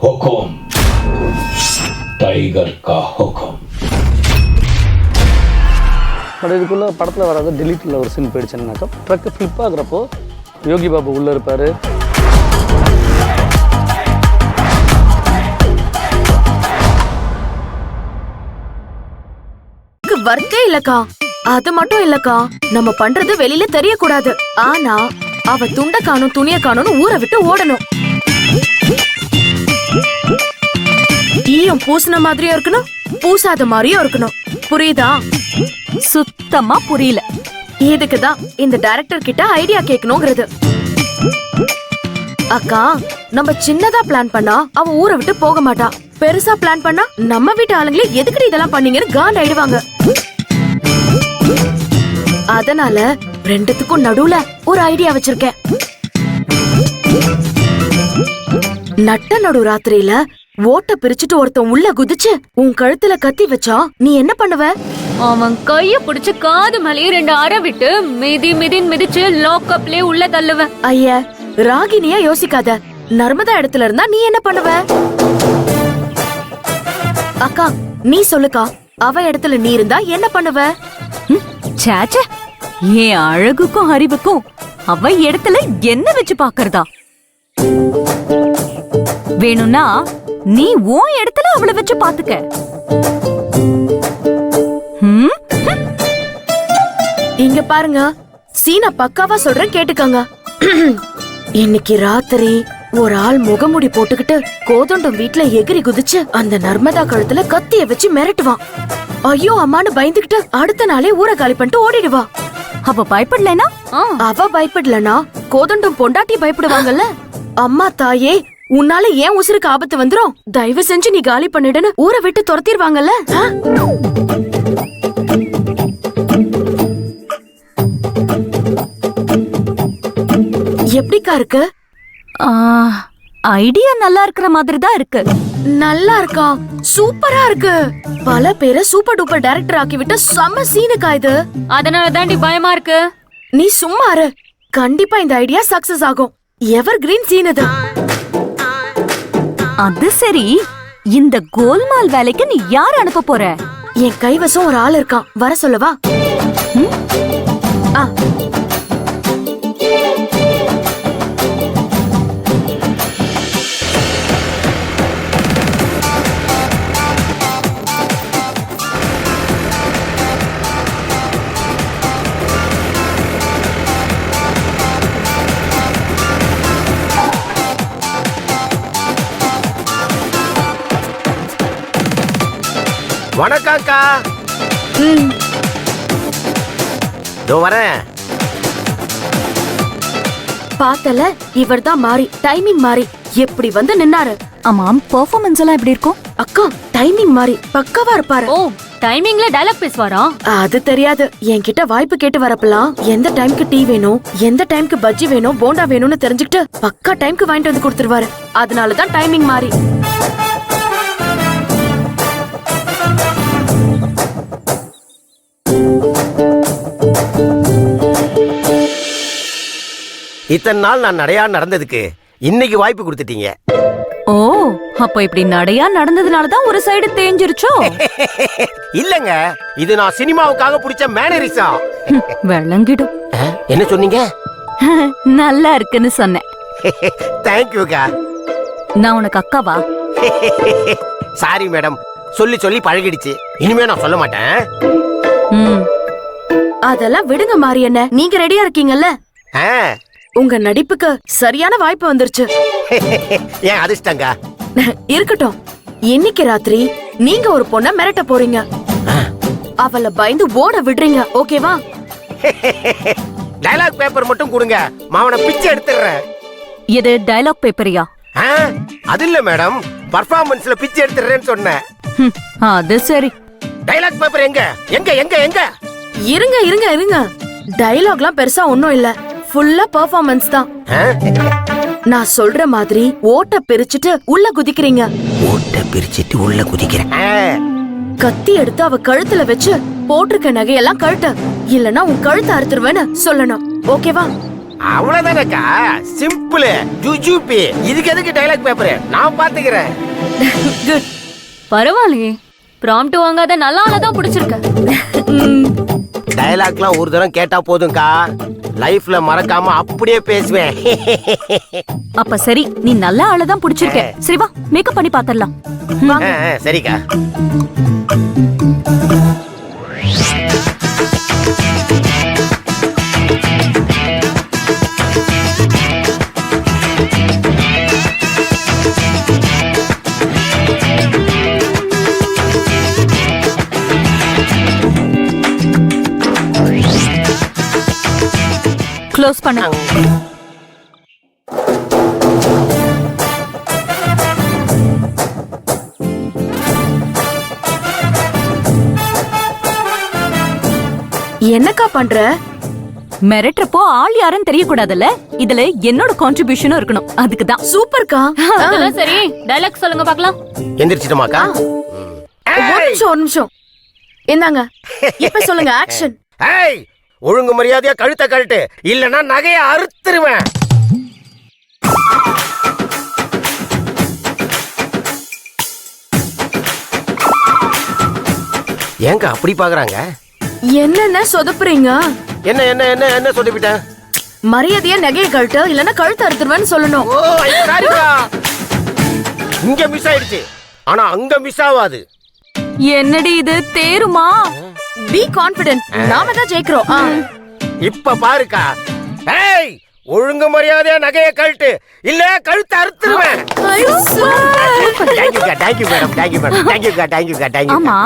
हुकुम tiger का हुकुम. But இதுக்குள்ளே படத்தில் வராது டெலிட்டில் ஒரு scene போயிடுச்சுன்னாக்கா truck flip ஆகுறப்போ Yogi Babu உள்ளே இருப்பார். வர்க்கே இல்லக்கா, அது மட்டும் இல்லக்கா, நம்ம பண்றது வெளியில தெரியக்கூடாது. ஆனா அவ துண்ட காணும் துணிய காணும்னு ஊரை விட்டு ஓடணும். ஈயம் பூசின மாதிரியும் இருக்கணும், பூசாத மாதிரியும் இருக்கணும். புரியுதா? சுத்தமா புரியல. இதுக்குதான் இந்த டைரக்டர் கிட்ட ஐடியா கேட்கணுங்கிறது. அக்கா, நம்ம சின்னதா பிளான் பண்ணா அவ ஊரை விட்டு போக மாட்டா. பெருசா பிளான் பண்ணா நம்ம வீட்டு ஆளுங்களே எதுக்கடி இதெல்லாம் பண்ணீங்கன்னு காண்ட் ஆயிடுவாங்க. அதனால ரெண்டுத்துக்கும் நடுவுல ஒரு ஐடியா வச்சிருக்கேன். நட்ட நடு ராத்திரியில ஓட்ட பிரிச்சுட்டு ஒருத்தன் உள்ள குதிச்சு உன் கழுத்துல கத்தி வச்சா நீ என்ன பண்ணுவ? அவன் கைய பிடிச்சு காது மேலேயே 2 அரை விட்டு மிதிச்சு லாக்அப்லயே உள்ள தள்ளுவேன். ஐயா, ராகினியா யோசிக்காத. நர்மதா இடத்துல இருந்தா நீ என்ன பண்ணுவ? அக்கா, நீ சொல்லுக்கா, அவ இடத்துல நீ இருந்தா என்ன பண்ணுவ? சேச்சே, என் அழகுக்கும் அறிவுக்கும் அவ இடத்துல என்ன வச்சு பாக்குறதா? வேணும்னா நீ உன் இடத்துல அவளை வச்சு பாத்துக்க. இங்க பாருங்க, சீனா பக்காவா சொல்றேன், கேட்டுக்கங்க. இன்னைக்கு ராத்திரி ஒரு ஆள் முகமுடி போட்டுக்கிட்டு கோதண்டம் வீட்டுல எகிரி குதிச்சு அந்த நர்மதா கழுத்துல கத்திய வச்சு மிரட்டுவான். ஐயோ அம்மான்னு பயந்துகிட்டு அடுத்த நாளே ஊரை காலி பண்ணிட்டு ஓடிடுவா. அவ பயப்படலனா? அவ பயப்படலனா கோதண்டம் பொண்டாட்டி பயப்படுவாங்கல்ல. அம்மா தாயே, உன்னால ஏன் உசுருக்கு ஆபத்து வந்துரும், தயவு செஞ்சு நீ காலி பண்ணிடுன்னு ஊரை விட்டு துரத்திடுவாங்கல்ல. எப்படிக்கா இருக்கு? ஐடியா நல்லா இருக்கிற மாதிரி தான் இருக்கு. நல்லா இருக்கா? சூப்பரா இருக்கு. பல பேரை சூப்பர் டூப்பர் டைரக்டர் ஆக்கி விட்ட செம்ம சீனுக்கா இது. அதனால தாண்டி பயமா இருக்கு. நீ சும்மா இரு, கண்டிப்பா இந்த ஐடியா சக்சஸ் ஆகும். எவர் கிரீன் சீன் இது. அது சரி, இந்த கோல்மால் வேலைக்கு நீ யார் அனுப்ப போற? என் கைவசம் ஒரு ஆள் இருக்கான், வர சொல்லவா? வணக்கம்க்கா. இதோ வரேன். பார்த்தல, இவர்தான் மாறி, டைமிங் மாறி எப்படி வந்து நின்னாரு. ஆமாம், பெர்ஃபார்மன்ஸ் எல்லாம் எப்படி இருக்கும்? அக்கா, டைமிங் மாறி பக்காவா இருப்பாரு. ஓ, டைமிங்ல டயலாக் பேசுவாரா? அது தெரியாது. என்கிட்ட வாய்ப்பு கேட்டு வரப்பலாம் எந்த டைம்க்கு டீ வேணும், எந்த டைம்க்கு பஜ்ஜி வேணும், போண்டா வேணும்னு தெரிஞ்சுக்கிட்டு பக்கா டைம்க்கு வாங்கிட்டு வந்து கொடுத்துருவாரு. அதனாலதான் டைமிங் மாறி. இத்தனை நாள் நான் நடையா நடந்ததுக்கு இன்னைக்கு வாய்ப்பு கொடுத்துட்டீங்க. ஓ, அப்ப இப்படி நடையா நடந்ததுனாலதான் ஒரு சைடு தேஞ்சிருச்சோ? இல்லங்க, இது நான் சினிமாவுக்காக பிடிச்ச மேனரிசா. விளங்கிடும். என்ன சொன்னீங்க? நல்லா இருக்குன்னு சொன்னேன். தேங்க்யூக்கா. நான் உனக்கு அக்காவா? சாரி மேடம், சொல்லி சொல்லி பழகிடுச்சு. இனிமே நான் சொல்ல மாட்டேன். அதெல்லாம் விடுங்க மாறி, என்ன நீங்க ரெடியா இருக்கீங்கல்ல? உங்க நடிப்புக்கு சரியான வாய்ப்பு வந்துருச்சு. ஏன் அதிர்ஷ்டங்க? இருக்கட்டும். இன்னைக்கு ராத்திரி நீங்க ஒரு பொண்ண மிரட்ட போறீங்க. அவளை பயந்து ஓட விடுறீங்க, ஓகேவா? டயலாக் பேப்பர் மட்டும் கொடுங்க, மாவன பிச்சை எடுத்துறேன். இது டயலாக் பேப்பரியா? அது இல்ல மேடம், பர்ஃபார்மன்ஸ்ல பிச்சை எடுத்துறேன்னு சொன்னேன். அது சரி. டயலாக் பேப்பர் எங்க எங்க எங்க எங்க? இருங்க இருங்க இருங்க, டயலாக்லாம் பெருசா ஒண்ணும் இல்ல, ஃபுல்லா பெர்ஃபார்மன்ஸ் தான். நான் சொல்ற மாதிரி ஓட்ட பிரிச்சுட்டு உள்ள குதிக்கிறீங்க. ஓட்ட பிரிச்சுட்டு உள்ள குதிக்கிறேன். கத்தி எடுத்து அவ கழுத்துல வச்சு போட்டிருக்க நகையெல்லாம் கழட்ட, இல்லனா உன் கழுத்தை அறுத்துருவேன்னு சொல்லணும், ஓகேவா? அவ்வளவுதானக்கா, சிம்பிள். ஜுஜுபி. இதுக்கு எதுக்கு டைலாக் பேப்பர்? நான் பாத்துக்கிறேன். குட். பரவாயில்லையே, ப்ராம்ப்ட் வாங்காத நல்ல ஆளதான் பிடிச்சிருக்க. டைலாக்லாம் ஒரு தரம் கேட்டா போதும்க்கா, லைஃப்ல மறக்காம அப்படியே பேசுவேன். அப்ப சரி, நீ நல்ல ஆளதான் பிடிச்சிருக்க. சரி வா, மேக்கப் பண்ணி பாத்திரலாம். சரிக்கா. க்ளோஸ் பண்ண. என்னக்கா பண்ற? மிரட்டுறப்போ ஆள் யாருன்னு தெரியக்கூடாதுல்ல. இதுல என்னோட கான்ட்ரிபியூஷனும் இருக்கணும். அதுக்குதான். சூப்பர்க்கா. அதெல்லாம் சரி, டைலாக் சொல்லுங்க பார்க்கலாம். எந்திரிச்சிட்டமாக்கா? ஒரு நிமிஷம். இந்தாங்க, இப்ப சொல்லுங்க. ஆக்ஷன். ஏய், ஒழுங்கு மரியாதையா கழுத்தை கழட்டு, இல்லனா நகைய அறுத்துருவேன். ஏங்க அப்படி பாக்குறாங்க? என்னென்ன சொதப்புறீங்க? என்ன என்ன என்ன என்ன சொல்லிவிட்டேன்? மரியாதையா நகையை கழட்டு, இல்லன்னா கழுத்து அறுத்துருவேன்னு சொல்லணும். ஓ, சாரிடா. இங்க மிஸ் ஆயிடுச்சு, ஆனா அங்க மிஸ் ஆகாது. என்னடி இது, தேருமா? Be confident. நாம தான் ஜெயிக்கிறோம். இப்ப பாருக்கா. ஏய், ஒழுங்கு மரியாதையா நகைய கழட்டு, இல்ல கழுத்தை அறுத்துருவேன். தேங்க்யூக்கா, தேங்க்யூ மேடம், தேங்க்யூ மேடம், தேங்க்யூக்கா, தேங்க்யூக்கா, தேங்க்யூ. ஆமா,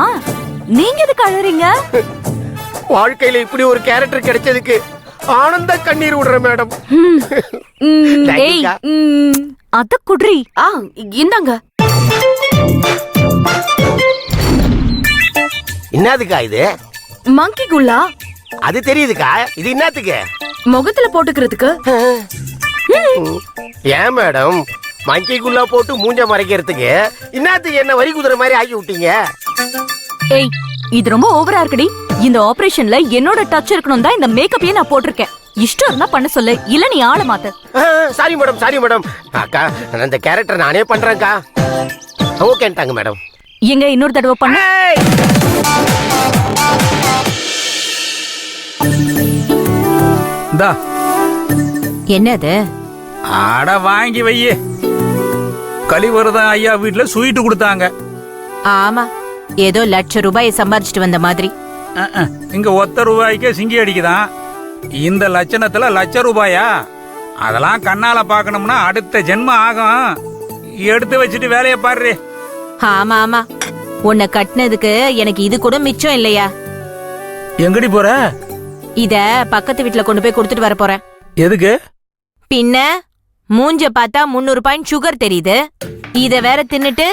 நீங்க எதுக்கு அழறீங்க? வாழ்க்கையில இப்படி ஒரு கேரக்டர் கிடைச்சதுக்கு ஆனந்த கண்ணீர் விடுறேன் மேடம். ஏய், அத குட்ரி. இந்தாங்க. என்னதுக்கா இது? மங்கி குல்லா. அது தெரியுதுக்கா, இது என்னத்துக்கு? முகத்துல போட்டுக்கிறதுக்கு. ஏன் மேடம் மங்கிக்குள்ள போட்டு மூஞ்ச மறைக்கிறதுக்கு என்னத்துக்கு என்ன வரி குதிரை மாதிரி ஆக்கி விட்டீங்க? ஏய், இது ரொம்ப ஓவரா இருக்குடி. இந்த ஆபரேஷன்ல என்னோட டச் இருக்கணும் தான் இந்த மேக்கப்பையே நான் போட்டிருக்கேன். இஷ்டம் இருந்தா பண்ண சொல்லு, இல்ல நீ ஆள மாத்த. Sorry madam, sorry madam. அக்கா, அந்த கேரக்டர் நானே பண்றேன்க்கா. ஓகேன்ட்டாங்க மேடம். எங்க இன்னொரு தடவை பண்ண. இந்தா. என்னது? அட வாங்கி வையே. கலிவரதன் ஐயா வீட்டுல ஸ்வீட் கொடுத்தாங்க. ஆமா, ஏதோ லட்சம் ரூபாயை சம்பாரிச்சிட்டு வந்த மாதிரி. இங்க ஒத்த ரூபாய்க்கே சிங்கி அடிக்குதான். இந்த லட்சணத்துல லட்ச ரூபாயா? அதெல்லாம் கண்ணால பாக்கணும்னா அடுத்த ஜென்மம் ஆகும். எடுத்து வச்சுட்டு வேலைய பாரு. ஆமா ஆமா, உன்னை கட்டினதுக்கு எனக்கு இது கூட மிச்சம் இல்லையா? எங்கடி போற? இத பக்கத்து வீட்டுல கொண்டு போய் கொடுத்துட்டு வர போறேன். எதுக்கு? பின்ன மூஞ்ச பார்த்தா 300 பாயிண்ட் சுகர் தெரியுது. இத வேற தின்னுட்டு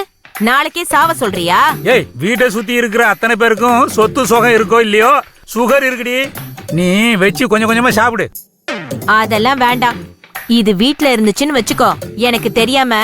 நாளைக்கே சாவ சொல்றியா? ஏய், வீட்டை சுத்தி இருக்கிற அத்தனை பேருக்கும் சொத்து சுகம் இருக்கோ இல்லையோ, சுகர் இருக்குடி. நீ வச்சு கொஞ்சம் கொஞ்சமா சாப்பிடு. அதெல்லாம் வேண்டாம். இது வீட்ல இருந்துச்சுன்னு வச்சுக்கோ, எனக்கு தெரியாம